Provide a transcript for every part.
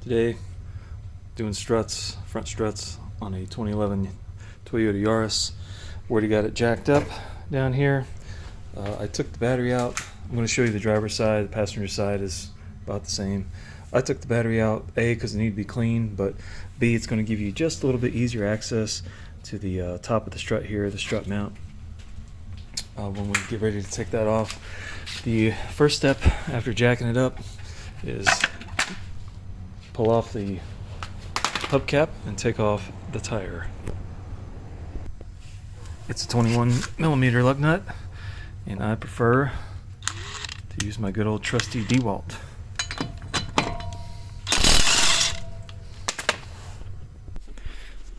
Today, doing struts, front struts on a 2011 Toyota Yaris. Already got it jacked up down here. I took the battery out. I'm going to show you the driver's side. The passenger side is about the same. I took the battery out, A, because it needed to be clean, but B, it's going to give you just a little bit easier access to the top of the strut here, the strut mount. When we get ready to take that off, the first step after jacking it up is pull off the hubcap and take off the tire. It's a 21mm lug nut, and I prefer to use my good old trusty DeWalt.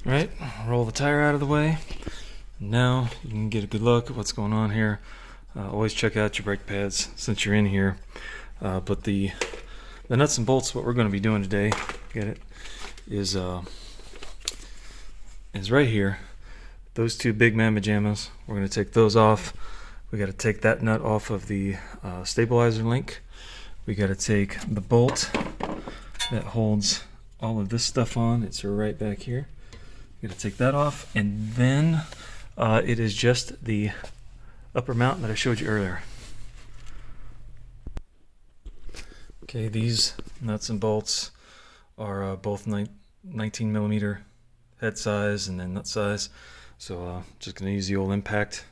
Right, roll the tire out of the way. Now you can get a good look at what's going on here. Always check out your brake pads since you're in here. But the nuts and bolts, what we're going to be doing today, get it, is right here. Those two big mamma jammas, we're going to take those off. We got to take that nut off of the stabilizer link. We got to take the bolt that holds all of this stuff on. It's right back here. We got to take that off, and then it is just the upper mount that I showed you earlier. Okay, these nuts and bolts are both 19mm head size and then nut size. So just going to use the old impact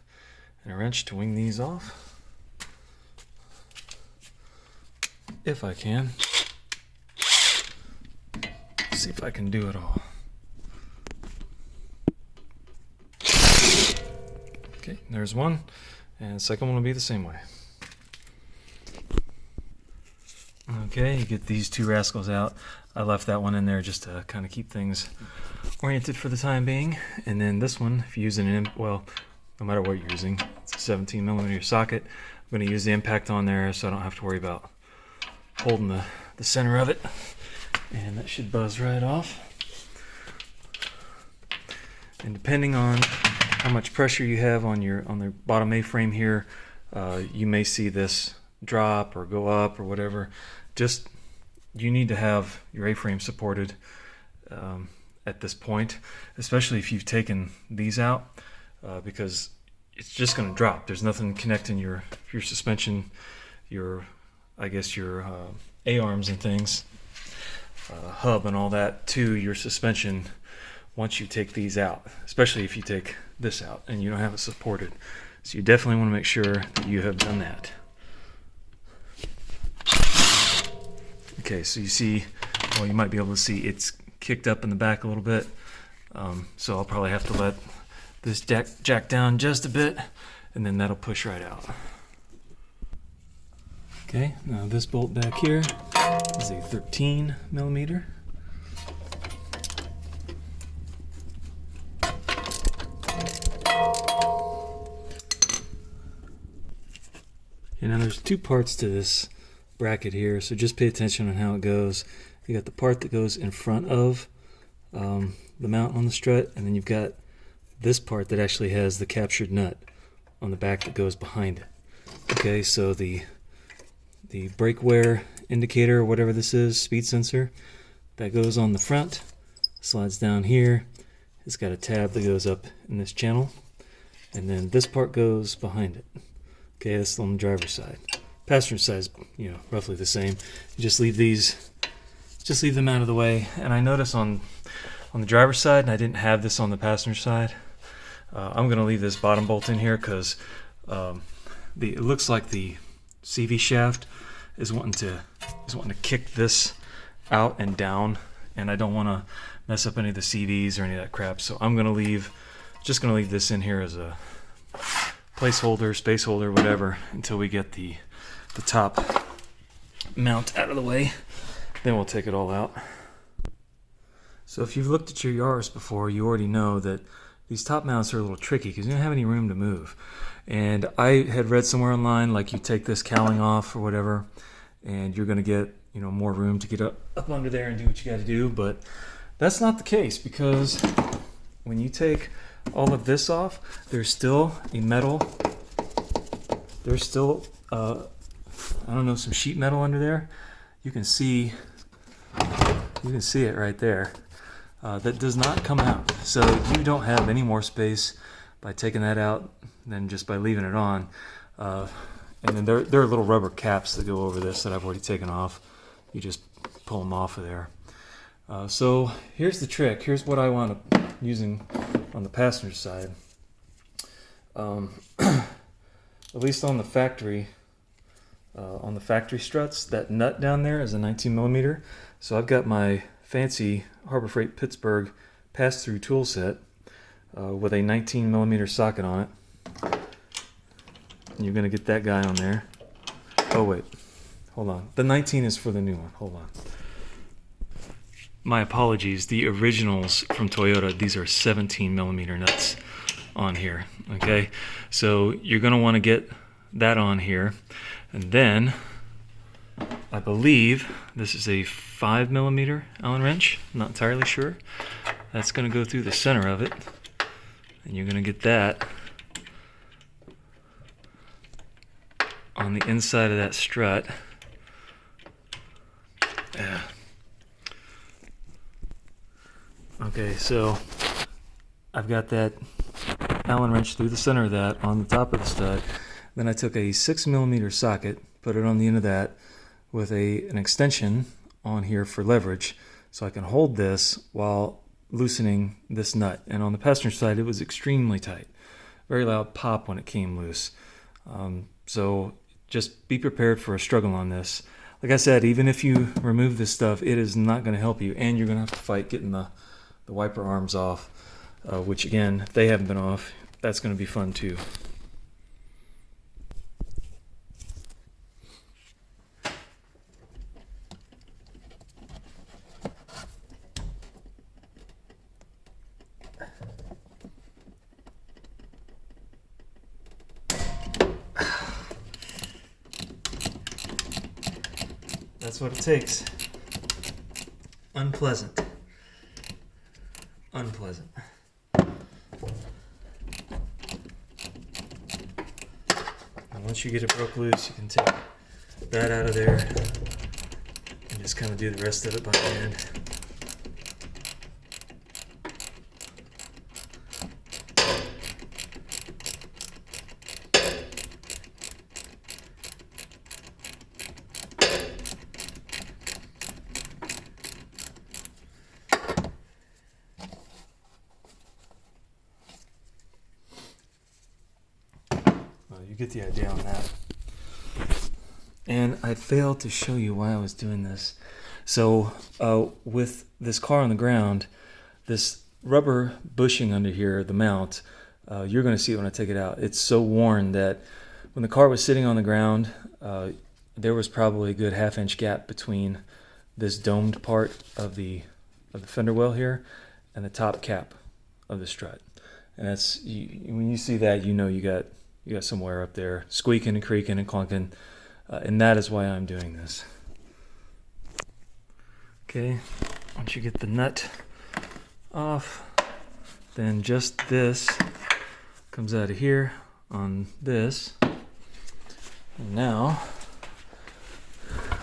and a wrench to wing these off, if I can. See if I can do it all. Okay, there's one, and the second one will be the same way. Okay, you get these two rascals out. I left that one in there just to kind of keep things oriented for the time being. And then this one, if you're using well, no matter what you're using, it's a 17mm socket. I'm going to use the impact on there so I don't have to worry about holding the center of it. And that should buzz right off. And depending on how much pressure you have on the bottom A-frame here, you may see this drop or go up or whatever. Just, you need to have your A-frame supported at this point, especially if you've taken these out, because it's just going to drop. There's nothing connecting your suspension, I guess your A-arms and things, hub and all that, to your suspension once you take these out, especially if you take this out and you don't have it supported. So you definitely want to make sure that you have done that. Okay, so you see, well, you might be able to see it's kicked up in the back a little bit. So I'll probably have to let this jack down just a bit, and then that'll push right out. Okay, now this bolt back here is a 13mm. And now there's two parts to this bracket here, so just pay attention on how it goes. You got the part that goes in front of the mount on the strut, and then you've got this part that actually has the captured nut on the back that goes behind it. Okay, so the brake wear indicator, or whatever this is, speed sensor, that goes on the front, slides down here. It's got a tab that goes up in this channel, and then this part goes behind it. Okay, that's on the driver's side. Passenger side is, roughly the same. You just leave them out of the way. And I notice on the driver's side, and I didn't have this on the passenger side, I'm going to leave this bottom bolt in here because it looks like the CV shaft is wanting to kick this out and down, and I don't want to mess up any of the CVs or any of that crap. So I'm going to leave this in here as a placeholder, space holder, whatever, until we get the top mount out of the way. Then we'll take it all out. So if you've looked at your Yaris before, you already know that these top mounts are a little tricky because you don't have any room to move. And I had read somewhere online, like you take this cowling off or whatever, and you're going to get more room to get up under there and do what you got to do. But that's not the case, because when you take all of this off, there's still a metal, there's still some sheet metal under there. You can see you can see it right there. That does not come out. So you don't have any more space by taking that out than just by leaving it on. And then there are little rubber caps that go over this that I've already taken off. You just pull them off of there. So here's the trick. Here's what I wound up using on the passenger side. At least on the factory struts, that nut down there is a 19 millimeter. So I've got my fancy Harbor Freight Pittsburgh pass-through tool set with a 19 millimeter socket on it. And you're going to get that guy on there. Oh wait, hold on. The 19 is for the new one. Hold on. My apologies. The originals from Toyota, these are 17 millimeter nuts on here. Okay, so you're going to want to get that on here, and then I believe this is a 5 millimeter Allen wrench. I'm not entirely sure. That's going to go through the center of it, and you're going to get that on the inside of that strut. Yeah. Okay, so I've got that Allen wrench through the center of that on the top of the stud. Then I took a 6 millimeter socket, put it on the end of that with an extension on here for leverage, so I can hold this while loosening this nut. And on the passenger side, it was extremely tight. Very loud pop when it came loose. So just be prepared for a struggle on this. Like I said, even if you remove this stuff, it is not going to help you, and you're going to have to fight getting the wiper arms off, which again, if they haven't been off, that's going to be fun too. That's what it takes. Unpleasant. Unpleasant. And once you get it broke loose, you can take that out of there and just kind of do the rest of it by hand. You get the idea on that. And I failed to show you why I was doing this. So with this car on the ground, this rubber bushing under here, the mount, you're going to see it when I take it out. It's so worn that when the car was sitting on the ground, there was probably a good half-inch gap between this domed part of the fender well here and the top cap of the strut. And that's when you see that, you know you got some wear up there, squeaking and creaking and clunking, and that is why I'm doing this. Okay, once you get the nut off, then just this comes out of here on this. And now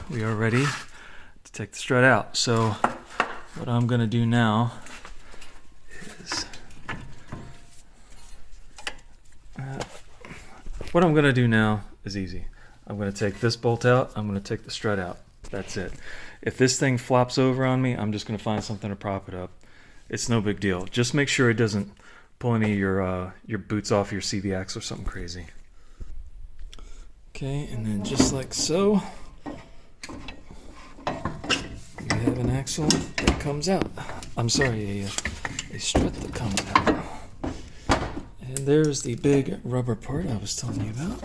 we are ready to take the strut out. So what I'm going to do now is easy. I'm going to take this bolt out. I'm going to take the strut out. That's it. If this thing flops over on me, I'm just going to find something to prop it up. It's no big deal. Just make sure it doesn't pull any of your boots off your CVX or something crazy. Okay, and then just like so, you have an axle that comes out. I'm sorry, a strut that comes out. And there's the big rubber part I was telling you about.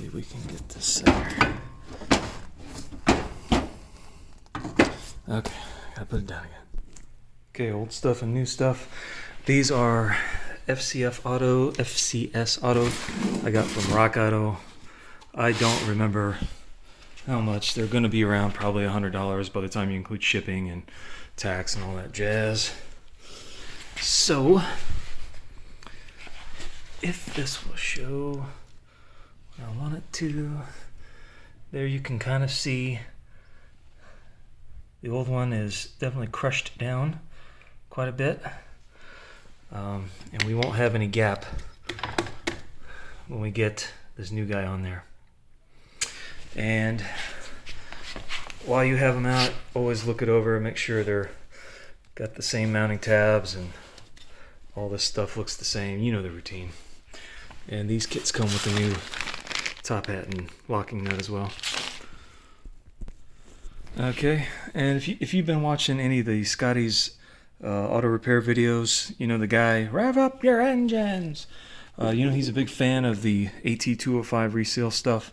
Maybe we can get this center. Okay, gotta put it down again. Okay, old stuff and new stuff. These are FCS Auto I got from Rock Auto. I don't remember how much. They're going to be around probably $100 by the time you include shipping and tax and all that jazz. So, if this will show what I want it to, there you can kind of see The old one is definitely crushed down quite a bit, and we won't have any gap when we get this new guy on there. And while you have them out, always look it over and make sure they're got the same mounting tabs and all this stuff looks the same. You know the routine. And these kits come with the new top hat and locking nut as well. Okay, and if you've been watching any of the Scotty's auto repair videos, you know the guy, rev up your engines. You know he's a big fan of the AT205 reseal stuff.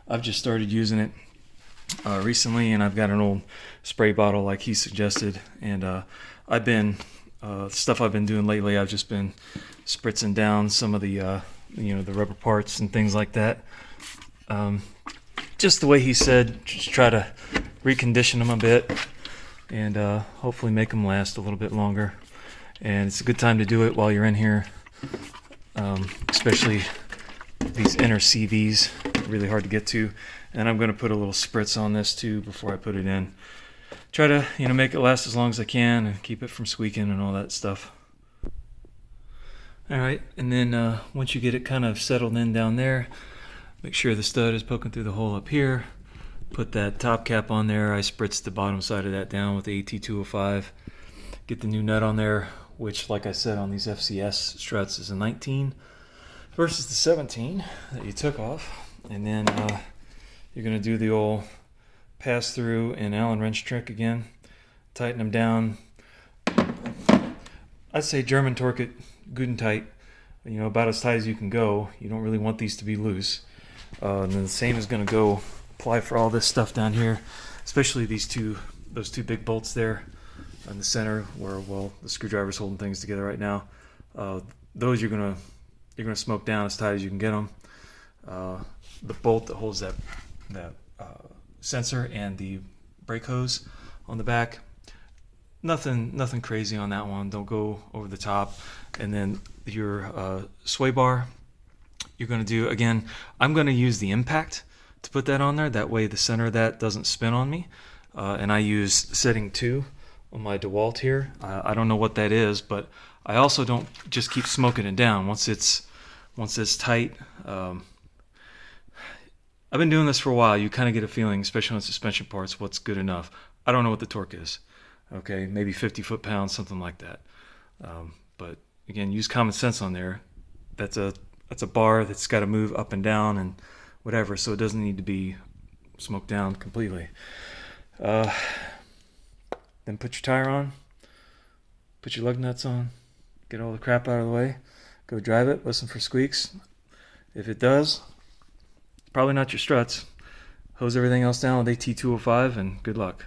I've just started using it recently, and I've got an old spray bottle like he suggested, and stuff I've been doing lately, I've just been spritzing down some of the the rubber parts and things like that. Just the way he said, just try to recondition them a bit and hopefully make them last a little bit longer. And it's a good time to do it while you're in here, especially these inner CVs, really hard to get to. And I'm going to put a little spritz on this too before I put it in. Try to make it last as long as I can and keep it from squeaking and all that stuff. Alright, and then once you get it kind of settled in down there, make sure the stud is poking through the hole up here. Put that top cap on there. I spritzed the bottom side of that down with the AT205. Get the new nut on there, which, like I said, on these FCS struts is a 19 versus the 17 that you took off. And then you're going to do the old pass through and Allen wrench trick again. Tighten them down. I'd say German torque it good and tight, about as tight as you can go. You don't really want these to be loose. And then the same is going to apply for all this stuff down here, especially those two big bolts there in the center where, well, the screwdriver's holding things together right now. Those you're gonna smoke down as tight as you can get them. The bolt that holds that sensor and the brake hose on the back, nothing crazy on that one. Don't go over the top. And then your sway bar, you're going to do, again, I'm going to use the impact to put that on there. That way the center of that doesn't spin on me. And I use setting 2 on my DeWalt here. I don't know what that is, but I also don't just keep smoking it down. Once it's tight, I've been doing this for a while. You kind of get a feeling, especially on suspension parts, what's good enough. I don't know what the torque is. Okay, maybe 50 foot-pounds, something like that. But again, use common sense on there. That's a bar that's got to move up and down and whatever, so it doesn't need to be smoked down completely. Then put your tire on, put your lug nuts on, get all the crap out of the way, go drive it, listen for squeaks. If it does, probably not your struts. Hose everything else down with AT205 and good luck.